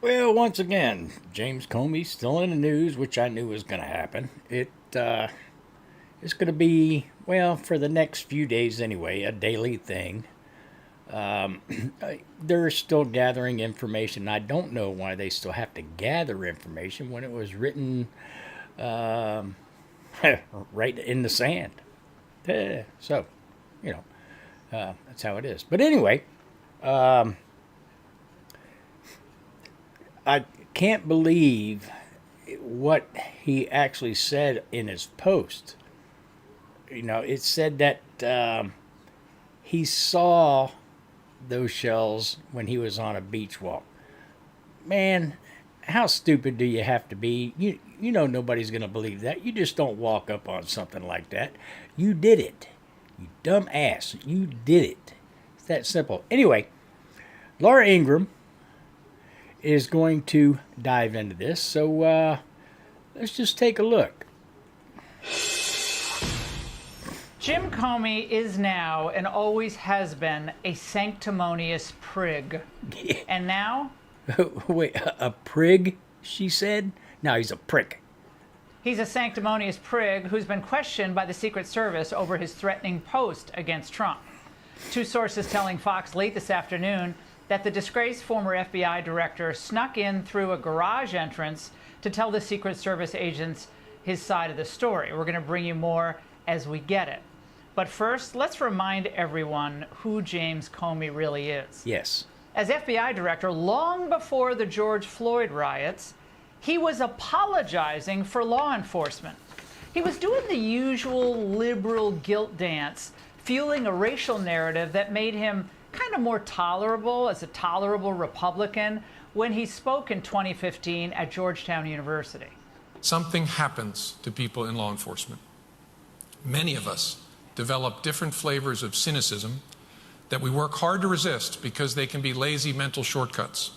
Well, once again, James Comey still in the news, which I knew was going to happen. It's going to be, well, for the next few days anyway, a daily thing. Um, they're still gathering information. I don't know why they still have to gather information when it was written um, right in the sand. So, you know, that's how it is. But anyway, um, I can't believe what he actually said in his post. It said that he saw those shells when he was on a beach walk. Man, how stupid do you have to be? You know nobody's going to believe that. You just don't walk up on something like that. You did it. You dumb ass. You did it. It's that simple. Anyway, Laura Ingram is going to dive into this. So let's just take a look. Jim Comey is now and always has been a sanctimonious prig. And now Wait, a prig, she said? No, he's a prick. he's a sanctimonious prig who's been questioned by the Secret Service over his threatening post against Trump. Two sources telling Fox late this afternoon that the disgraced former FBI director snuck in through a garage entrance to tell the Secret Service agents his side of the story. We're going to bring you more as we get it. But first, let's remind everyone who James Comey really is. Yes. As FBI director, long before the George Floyd riots, he was apologizing for law enforcement. He was doing the usual liberal guilt dance, fueling a racial narrative that made him kind of more tolerable as a tolerable Republican when he spoke in 2015 at Georgetown University. Something happens to people in law enforcement. Many of us develop different flavors of cynicism that we work hard to resist because they can be lazy mental shortcuts.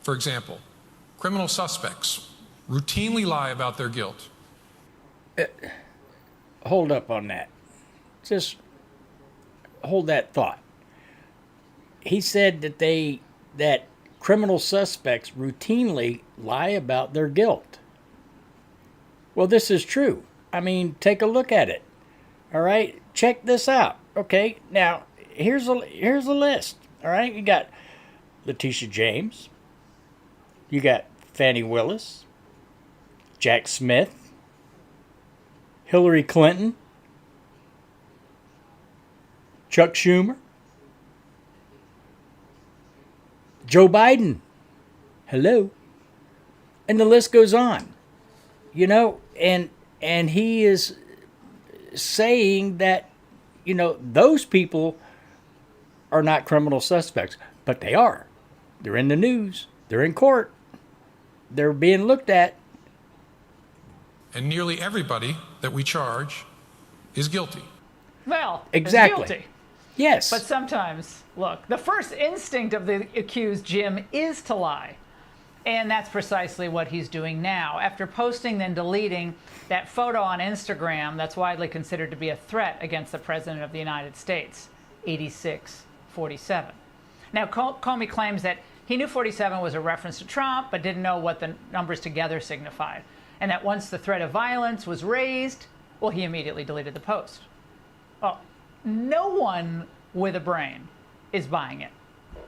For example, criminal suspects routinely lie about their guilt. Hold up on that. Just hold that thought. He said that criminal suspects routinely lie about their guilt. Well, this is true. I mean, take a look at it. All right, check this out. Okay, now here's a list. All right, you got Letitia James, you got Fannie Willis, Jack Smith, Hillary Clinton, Chuck Schumer, Joe Biden. Hello, and the list goes on. And he is saying that, those people are not criminal suspects, but they are. They're in the news. They're in court. They're being looked at. And nearly everybody that we charge is guilty. Well, Exactly. is guilty. Yes. But sometimes, look, the first instinct of the accused, Jim, is to lie. And that's precisely what he's doing now. After posting, then deleting that photo on Instagram that's widely considered to be a threat against the President of the United States, 8647. Now, Comey claims that he knew 47 was a reference to Trump, but didn't know what the numbers together signified. And that once the threat of violence was raised, well, he immediately deleted the post. Well, no one with a brain is buying it.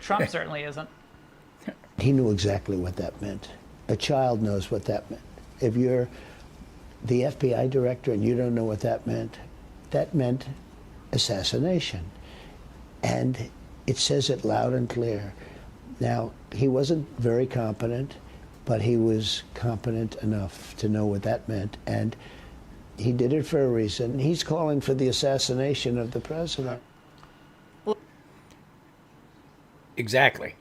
Trump certainly isn't. He knew exactly what that meant. A child knows what that meant. If you're the FBI director and you don't know what that meant assassination. And it says it loud and clear. Now, he wasn't very competent, but he was competent enough to know what that meant. And he did it for a reason. He's calling for the assassination of the president. Exactly.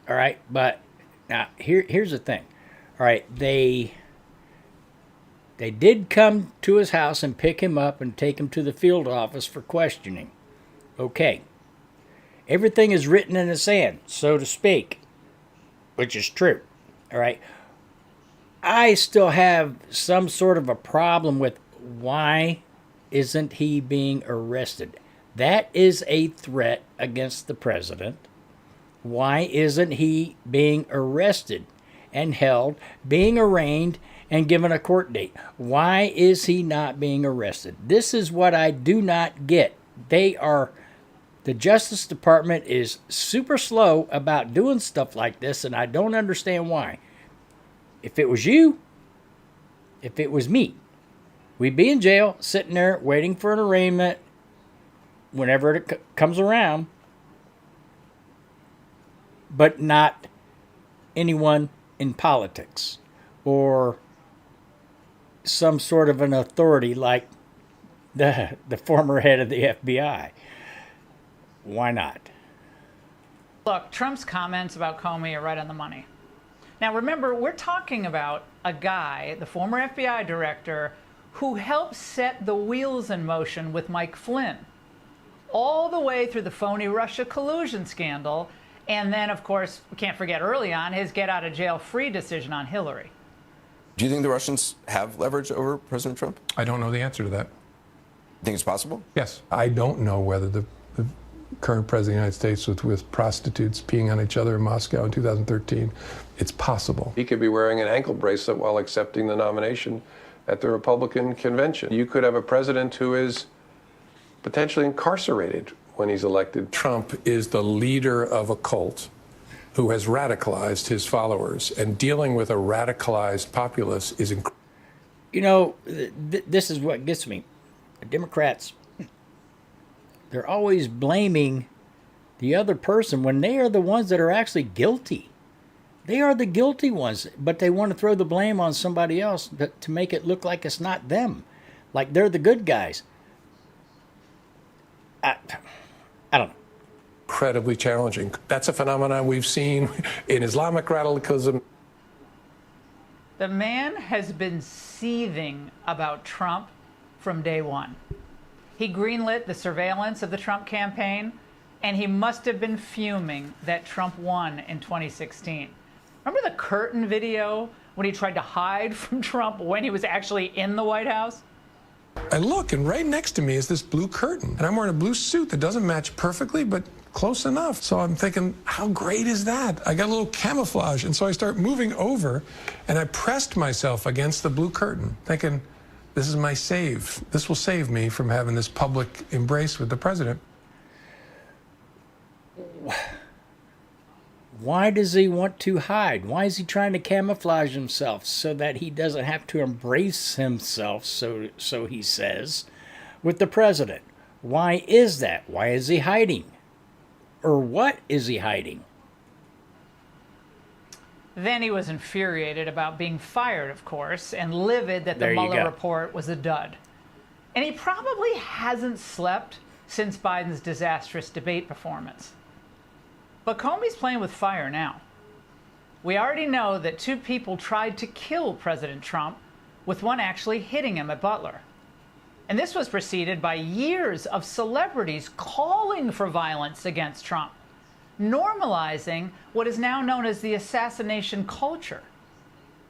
All right, but now here's the thing. All right, they did come to his house and pick him up and take him to the field office for questioning. Okay. Everything is written in the sand, so to speak, which is true. All right. I still have some sort of a problem with why isn't he being arrested? That is a threat against the president. Why isn't he being arrested and held, being arraigned, and given a court date? Why is he not being arrested? This is what I do not get. The Justice Department is super slow about doing stuff like this, and I don't understand why. If it was you, if it was me, we'd be in jail, sitting there waiting for an arraignment whenever it comes around, but not anyone in politics or some sort of an authority like the former head of the FBI. Why not? Look, Trump's comments about Comey are right on the money. Now, remember, we're talking about a guy, the former FBI director, who helped set the wheels in motion with Mike Flynn, all the way through the phony Russia collusion scandal, and then, of course, we can't forget early on his get-out-of-jail-free decision on Hillary. Do you think the Russians have leverage over President Trump? I don't know the answer to that. You think it's possible? Yes. I don't know whether the current president of the United States was with prostitutes peeing on each other in Moscow in 2013. It's possible. He could be wearing an ankle bracelet while accepting the nomination at the Republican convention. You could have a president who is potentially incarcerated when he's elected. Trump is the leader of a cult who has radicalized his followers, and dealing with a radicalized populace is incredible. You know, this is what gets me. The Democrats, they're always blaming the other person when they are the ones that are actually guilty. They are the guilty ones, but they want to throw the blame on somebody else to make it look like it's not them, like they're the good guys. I don't know. Incredibly challenging. That's a phenomenon we've seen in Islamic radicalism. The man has been seething about Trump from day one. He greenlit the surveillance of the Trump campaign, and he must have been fuming that Trump won in 2016. Remember the curtain video when he tried to hide from Trump when he was actually in the White House? I look, and right next to me is this blue curtain. And I'm wearing a blue suit that doesn't match perfectly, but close enough. So I'm thinking, how great is that? I got a little camouflage. And so I start moving over, and I pressed myself against the blue curtain, thinking, this is my save. This will save me from having this public embrace with the president. Why does he want to hide? Why is he trying to camouflage himself so that he doesn't have to embrace himself, so he says, with the president? Why is that? Why is he hiding? Or what is he hiding? Then he was infuriated about being fired, of course, and livid that the There you Mueller go. report was a dud. And he probably hasn't slept since Biden's disastrous debate performance. But Comey's playing with fire now. We already know that 2 people tried to kill President Trump, with one actually hitting him at Butler. And this was preceded by years of celebrities calling for violence against Trump, normalizing what is now known as the assassination culture.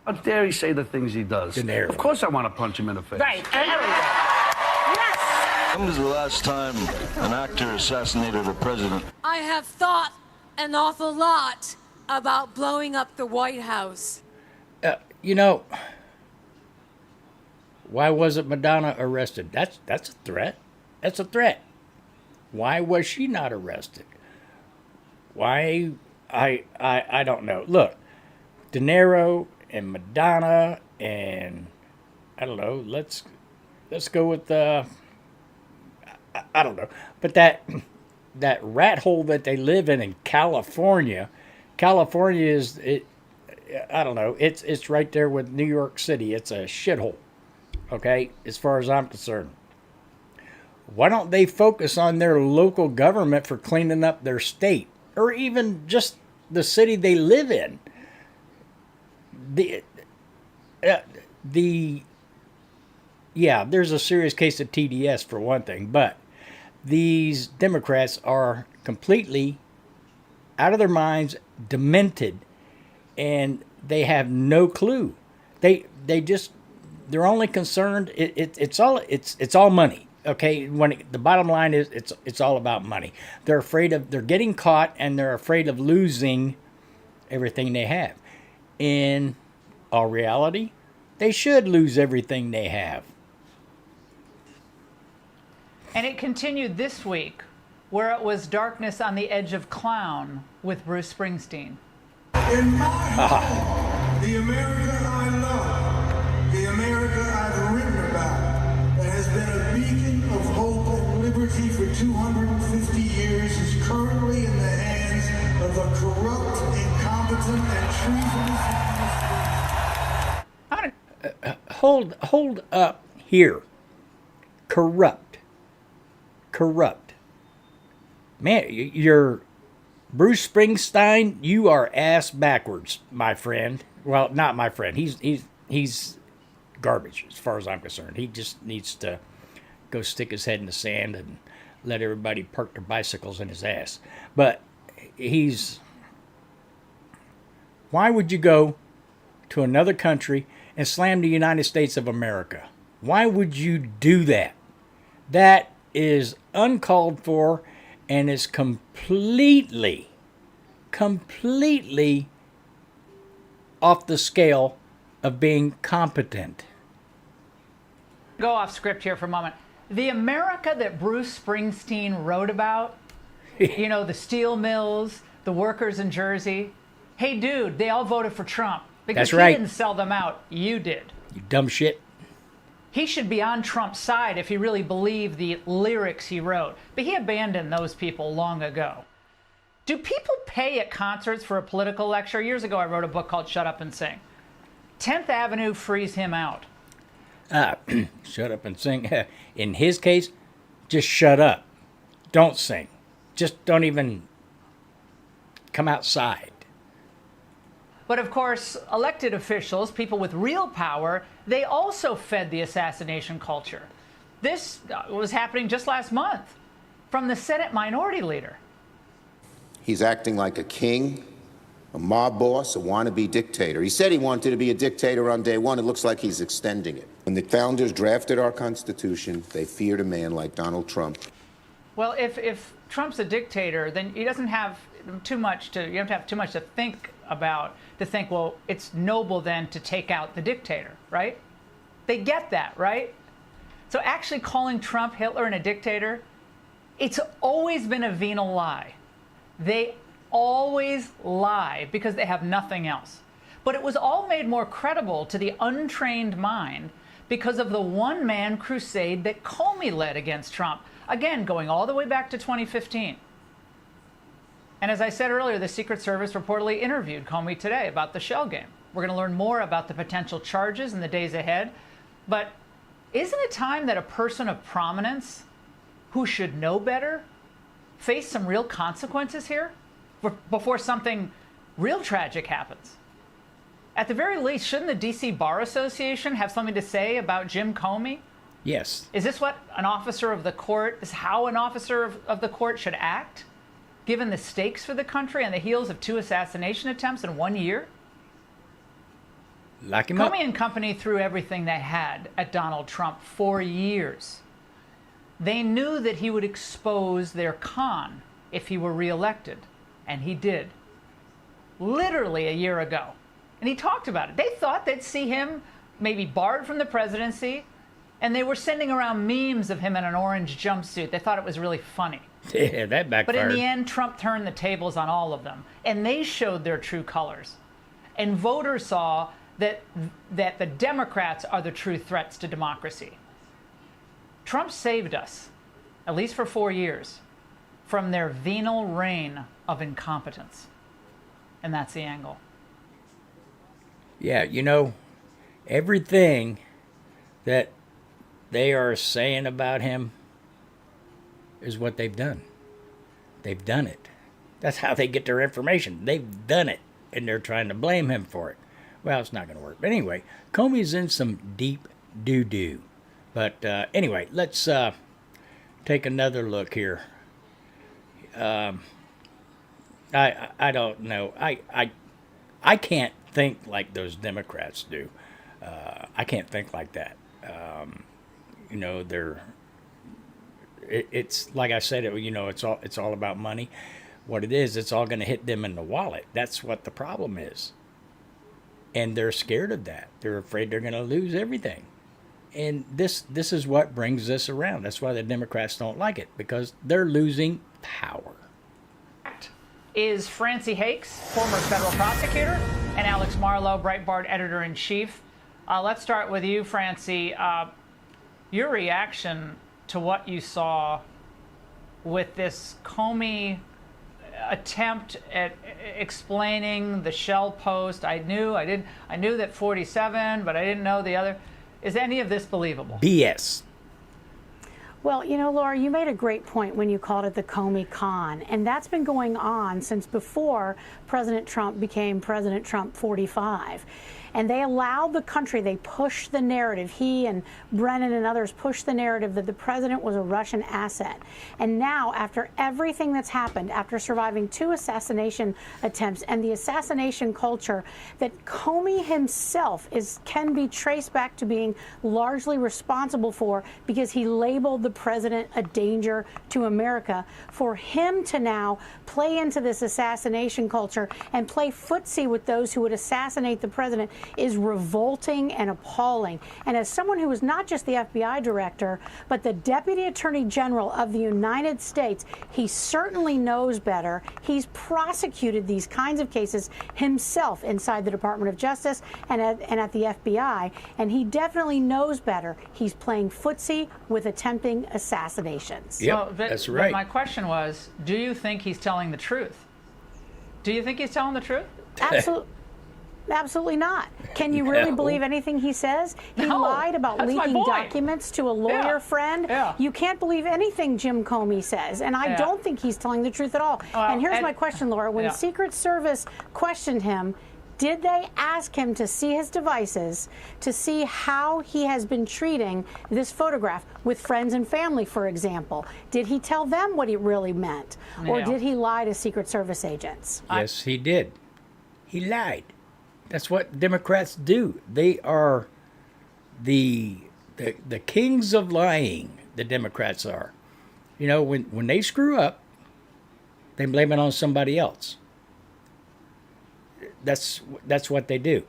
How dare he say the things he does? De Niro. Of course I want to punch him in the face. Right. Yes! When was the last time an actor assassinated a president? I have thought an awful lot about blowing up the White House. You know, why wasn't Madonna arrested? That's a threat. That's a threat. Why was she not arrested? Why? I don't know. Look, De Niro and Madonna and I don't know. Let's go with I don't know. But that rat hole that they live in California is it. I don't know. It's right there with New York City. It's a shithole. Okay, as far as I'm concerned. Why don't they focus on their local government for cleaning up their state, or even just the city they live in? Yeah, there's a serious case of TDS for one thing, but these Democrats are completely out of their minds, demented, and they have no clue. They're only concerned. It's all money. Okay, the bottom line is it's all about money. They're getting caught, and they're afraid of losing everything they have. In all reality, they should lose everything they have. And it continued this week, where it was darkness on the edge of clown with Bruce Springsteen. In my home, the America I love, the America I've written about, that has been a beacon of hope and liberty for 250 years, is currently in the hands of a corrupt, incompetent, and treasonous. Hold up here. Corrupt. Man, you're Bruce Springsteen. You are ass backwards, my friend. Well, not my friend. He's garbage as far as I'm concerned. He just needs to go stick his head in the sand and let everybody park their bicycles in his ass. But why would you go to another country and slam the United States of America? Why would you do that? That is uncalled for and is completely off the scale of being competent. Go off script here for a moment. The America that Bruce Springsteen wrote about, the steel mills, the workers in Jersey. Hey, dude, they all voted for Trump because That's right. He didn't sell them out. You did. You dumb shit. He should be on Trump's side if he really believed the lyrics he wrote. But he abandoned those people long ago. Do people pay at concerts for a political lecture? Years ago, I wrote a book called Shut Up and Sing. 10th Avenue frees him out. Shut up and sing. In his case, just shut up. Don't sing. Just don't even come outside. But of course, elected officials, people with real power, they also fed the assassination culture. This was happening just last month from the Senate Minority Leader. He's acting like a king, a mob boss, a wannabe dictator. He said he wanted to be a dictator on day one. It looks like he's extending it. When the founders drafted our Constitution, they feared a man like Donald Trump. Well, if Trump's a dictator, then he doesn't have too much to, you don't have too much to think about, to think, well, it's noble then to take out the dictator, right? They get that, right? So actually calling Trump Hitler and a dictator, it's always been a venal lie. They always lie because they have nothing else. But it was all made more credible to the untrained mind because of the one-man crusade that Comey led against Trump. Again, going all the way back to 2015. And as I said earlier, the Secret Service reportedly interviewed Comey today about the shell game. We're going to learn more about the potential charges in the days ahead. But isn't it time that a person of prominence who should know better face some real consequences here before something real tragic happens? At the very least, shouldn't the D.C. Bar Association have something to say about Jim Comey? Yes. Is this what an officer of the court, is how an officer of the court should act, given the stakes for the country on the heels of 2 assassination attempts in 1 year? Lock him up. Comey and company threw everything they had at Donald Trump for years. They knew that he would expose their con if he were reelected, and he did. Literally a year ago. And he talked about it. They thought they'd see him maybe barred from the presidency, and they were sending around memes of him in an orange jumpsuit. They thought it was really funny. Yeah, that backfired. But in the end, Trump turned the tables on all of them, and they showed their true colors. And voters saw that the Democrats are the true threats to democracy. Trump saved us, at least for 4 years, from their venal reign of incompetence. And that's the angle. Yeah, everything that they are saying about him is what they've done. They've done it. That's how they get their information. They've done it, and they're trying to blame him for it. Well, it's not going to work. But anyway, Comey's in some deep doo-doo. But anyway, let's take another look here. I don't know. I can't think like those Democrats do. I can't think like that. It's like I said, it's all about money. What it is, it's all going to hit them in the wallet. That's what the problem is. And they're scared of that. They're afraid they're going to lose everything. And this is what brings this around. That's why the Democrats don't like it, because they're losing power. Is Francie Hakes, former federal prosecutor, and Alex Marlow, Breitbart editor-in-chief. Let's start with you, Francie. Your reaction to what you saw with this Comey attempt at explaining the Shell post. I knew that 47, but I didn't know the other. Is any of this believable? BS. Well, you know, Laura, you made a great point when you called it the Comey con, and that's been going on since before President Trump became President Trump 45. And they allowed the country, they pushed the narrative, he and Brennan and others pushed the narrative that the president was a Russian asset. And now, after everything that's happened, after surviving 2 assassination attempts and the assassination culture that Comey himself can be traced back to being largely responsible for, because he labeled the president a danger to America, for him to now play into this assassination culture and play footsie with those who would assassinate the president is revolting and appalling. And as someone who was not just the FBI director, but the Deputy Attorney General of the United States, he certainly knows better. He's prosecuted these kinds of cases himself inside the Department of Justice and at the FBI, and he definitely knows better. He's playing footsie with attempting assassinations. Yep, that's right. But my question was, do you think he's telling the truth? Do you think he's telling the truth? Absolutely. Absolutely not. Can you really believe anything he says? He lied about leaking documents to a lawyer friend. Yeah. You can't believe anything Jim Comey says, and I don't think he's telling the truth at all. And here's my question, Laura. When Secret Service questioned him, did they ask him to see his devices, to see how he has been treating this photograph with friends and family, for example? Did he tell them what he really meant? Or did he lie to Secret Service agents? Yes, he did. He lied. That's what Democrats do. They are the kings of lying, the Democrats are. You know, when they screw up, they blame it on somebody else. That's what they do.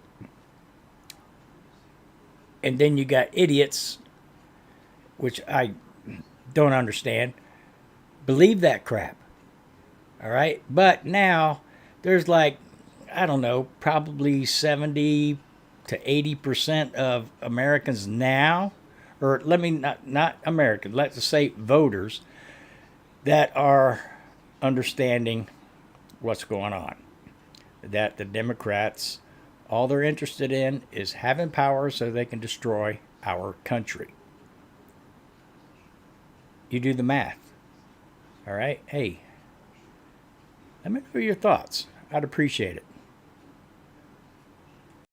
And then you got idiots, which I don't understand, believe that crap. All right? But now there's like, I don't know, probably 70 to 80% of Americans now, or let me not Americans, let's say voters, that are understanding what's going on. That the Democrats, all they're interested in is having power so they can destroy our country. You do the math. All right? Hey, let me know your thoughts. I'd appreciate it.